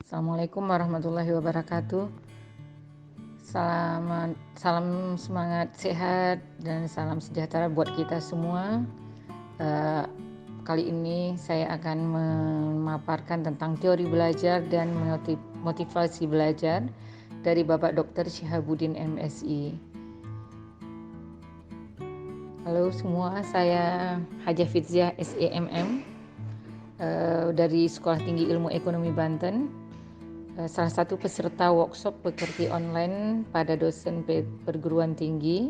Assalamualaikum warahmatullahi wabarakatuh. Salam semangat sehat dan salam sejahtera buat kita semua. Kali ini saya akan memaparkan tentang teori belajar dan motivasi belajar dari Bapak Dr. Syihabuddin MSI. Halo semua, saya Hajah Fidziah SEMM dari Sekolah Tinggi Ilmu Ekonomi Banten. Salah satu peserta workshop pekerti online pada dosen perguruan tinggi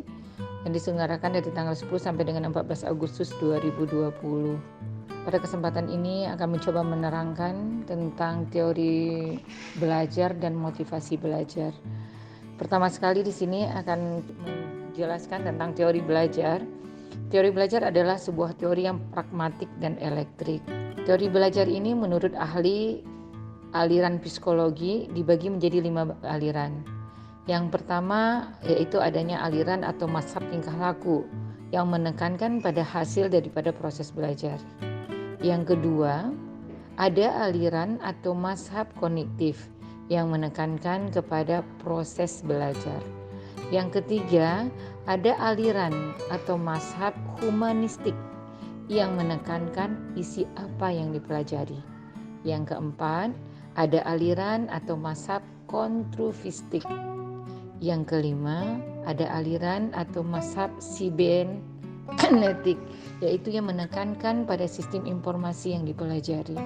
yang diselenggarakan dari tanggal 10 sampai dengan 14 Agustus 2020. Pada kesempatan ini akan mencoba menerangkan tentang teori belajar dan motivasi belajar. Pertama sekali di sini akan menjelaskan tentang teori belajar. Teori belajar adalah sebuah teori yang pragmatik dan elektrik. Teori belajar ini menurut ahli aliran psikologi dibagi menjadi 5 aliran. Yang pertama yaitu adanya aliran atau mazhab tingkah laku yang menekankan pada hasil daripada proses belajar. Yang kedua, ada aliran atau mazhab kognitif yang menekankan kepada proses belajar. Yang ketiga, ada aliran atau mazhab humanistik yang menekankan isi apa yang dipelajari. Yang keempat, ada aliran atau mazhab kontrufistik. Yang kelima, ada aliran atau mazhab sibernetik, yaitu yang menekankan pada sistem informasi yang dipelajari.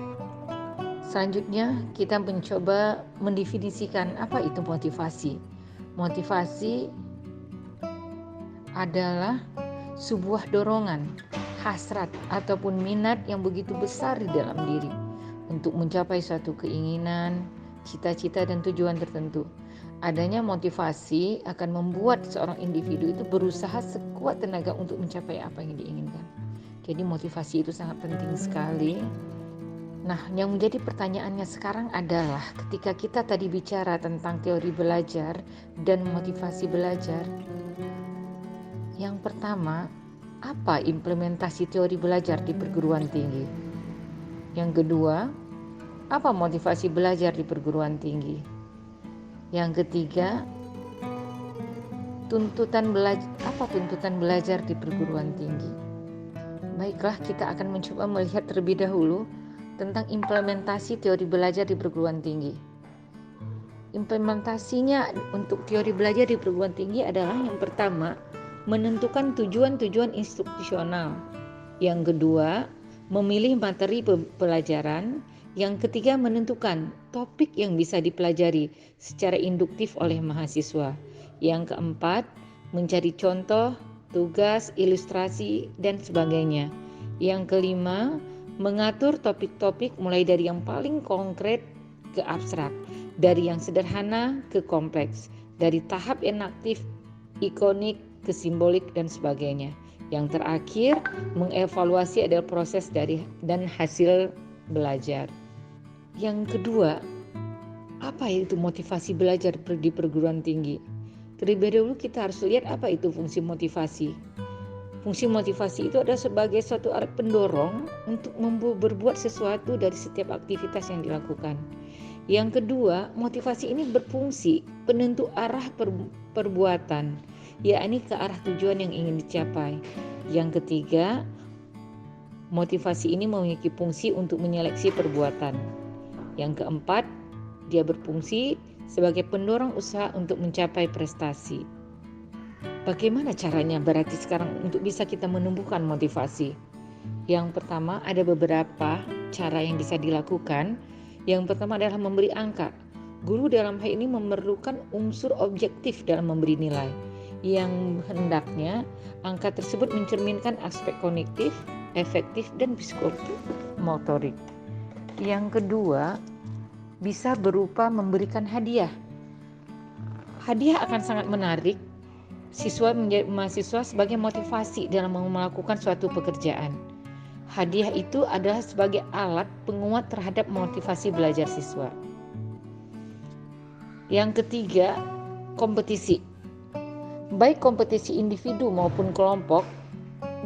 Selanjutnya, kita mencoba mendefinisikan apa itu motivasi. Motivasi adalah sebuah dorongan, hasrat ataupun minat yang begitu besar di dalam diri untuk mencapai suatu keinginan, cita-cita dan tujuan tertentu. Adanya motivasi akan membuat seorang individu itu berusaha sekuat tenaga untuk mencapai apa yang diinginkan. Jadi motivasi itu sangat penting sekali. Nah, yang menjadi pertanyaannya sekarang adalah ketika kita tadi bicara tentang teori belajar dan motivasi belajar, yang pertama, apa implementasi teori belajar di perguruan tinggi? Yang kedua, apa motivasi belajar di perguruan tinggi? Yang ketiga, tuntutan belajar di perguruan tinggi? Baiklah, kita akan mencoba melihat terlebih dahulu tentang implementasi teori belajar di perguruan tinggi. Implementasinya untuk teori belajar di perguruan tinggi adalah yang pertama, menentukan tujuan-tujuan institusional. Yang kedua, memilih materi pelajaran. Yang ketiga, menentukan topik yang bisa dipelajari secara induktif oleh mahasiswa. Yang keempat, mencari contoh, tugas, ilustrasi, dan sebagainya. Yang kelima, mengatur topik-topik mulai dari yang paling konkret ke abstrak, dari yang sederhana ke kompleks, dari tahap inaktif, ikonik, ke simbolik dan sebagainya. Yang terakhir, mengevaluasi adalah proses dan hasil belajar. Yang kedua, apa itu motivasi belajar di perguruan tinggi? Terlebih dahulu kita harus lihat apa itu fungsi motivasi. Fungsi motivasi itu adalah sebagai suatu alat pendorong untuk berbuat sesuatu dari setiap aktivitas yang dilakukan. Yang kedua, motivasi ini berfungsi penentu arah perbuatan, yakni ke arah tujuan yang ingin dicapai. Yang ketiga, motivasi ini memiliki fungsi untuk menyeleksi perbuatan. Yang keempat, dia berfungsi sebagai pendorong usaha untuk mencapai prestasi. Bagaimana caranya berarti sekarang untuk bisa kita menumbuhkan motivasi? Yang pertama, ada beberapa cara yang bisa dilakukan. Yang pertama adalah memberi angka. Guru dalam hal ini memerlukan unsur objektif dalam memberi nilai, yang hendaknya angka tersebut mencerminkan aspek kognitif, efektif, dan psikomotorik. Yang kedua, bisa berupa memberikan hadiah. Hadiah akan sangat menarik mahasiswa sebagai motivasi dalam melakukan suatu pekerjaan. Hadiah itu adalah sebagai alat penguat terhadap motivasi belajar siswa. Yang ketiga, kompetisi. Baik kompetisi individu maupun kelompok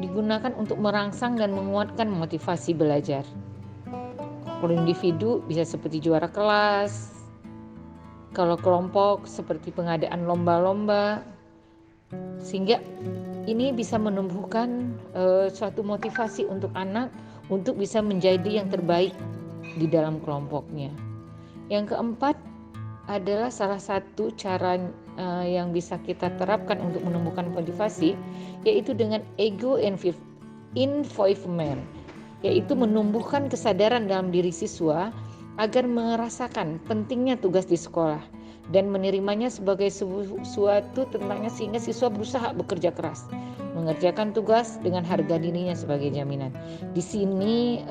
digunakan untuk merangsang dan menguatkan motivasi belajar. Kalau individu bisa seperti juara kelas, kalau kelompok seperti pengadaan lomba-lomba, sehingga ini bisa menumbuhkan suatu motivasi untuk anak untuk bisa menjadi yang terbaik di dalam kelompoknya. Yang keempat adalah salah satu cara yang bisa kita terapkan untuk menumbuhkan motivasi, yaitu dengan ego involvement, yaitu menumbuhkan kesadaran dalam diri siswa agar merasakan pentingnya tugas di sekolah dan menerimanya sebagai sesuatu tentangnya, sehingga siswa berusaha bekerja keras mengerjakan tugas dengan harga dirinya sebagai jaminan. Di sini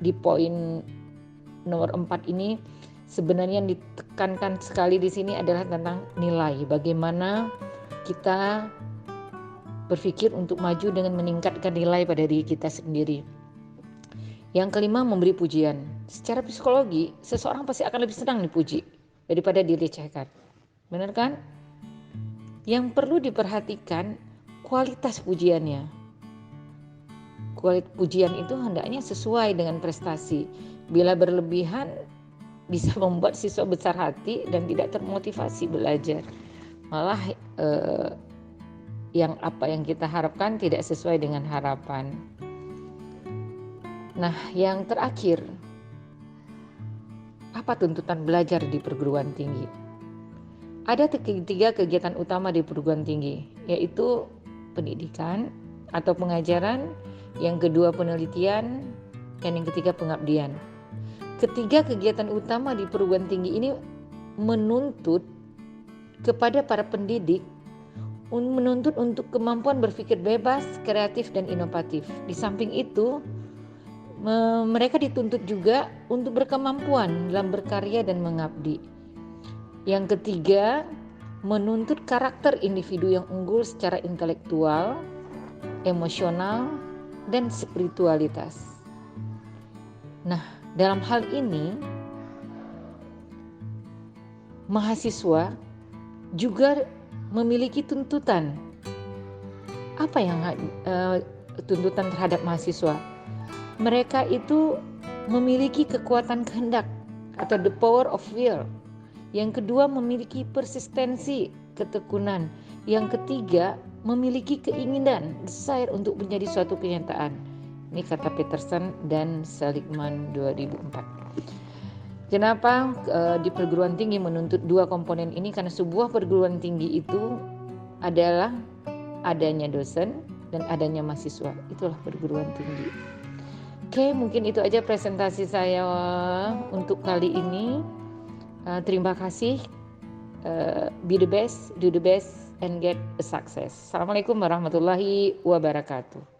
di poin nomor 4 ini sebenarnya yang ditekankan sekali di sini adalah tentang nilai. Bagaimana kita berpikir untuk maju dengan meningkatkan nilai pada diri kita sendiri. Yang kelima, memberi pujian. Secara psikologi, seseorang pasti akan lebih senang dipuji daripada dilecehkan. Benar kan? Yang perlu diperhatikan kualitas pujiannya. Kualitas pujian itu hendaknya sesuai dengan prestasi. Bila berlebihan bisa membuat siswa besar hati dan tidak termotivasi belajar. Malah yang kita harapkan tidak sesuai dengan harapan. Nah, yang terakhir, apa tuntutan belajar di perguruan tinggi? Ada 3 kegiatan utama di perguruan tinggi, yaitu pendidikan atau pengajaran, yang kedua penelitian, dan yang ketiga pengabdian. Ketiga kegiatan utama di perguruan tinggi ini menuntut kepada para pendidik, menuntut untuk kemampuan berpikir bebas, kreatif, dan inovatif. Di samping itu, mereka dituntut juga untuk berkemampuan dalam berkarya dan mengabdi. Yang ketiga, menuntut karakter individu yang unggul secara intelektual, emosional, dan spiritualitas. Nah, dalam hal ini, mahasiswa juga memiliki tuntutan. Apa yang tuntutan terhadap mahasiswa? Mereka itu memiliki kekuatan kehendak atau the power of will. Yang kedua, memiliki persistensi, ketekunan. Yang ketiga, memiliki keinginan, desire untuk menjadi suatu kenyataan. Ini kata Peterson dan Seligman 2004. Kenapa di perguruan tinggi menuntut 2 komponen ini? Karena sebuah perguruan tinggi itu adalah adanya dosen dan adanya mahasiswa. Itulah perguruan tinggi. Oke, mungkin itu aja presentasi saya untuk kali ini. Terima kasih. Be the best, do the best, and get a success. Assalamualaikum warahmatullahi wabarakatuh.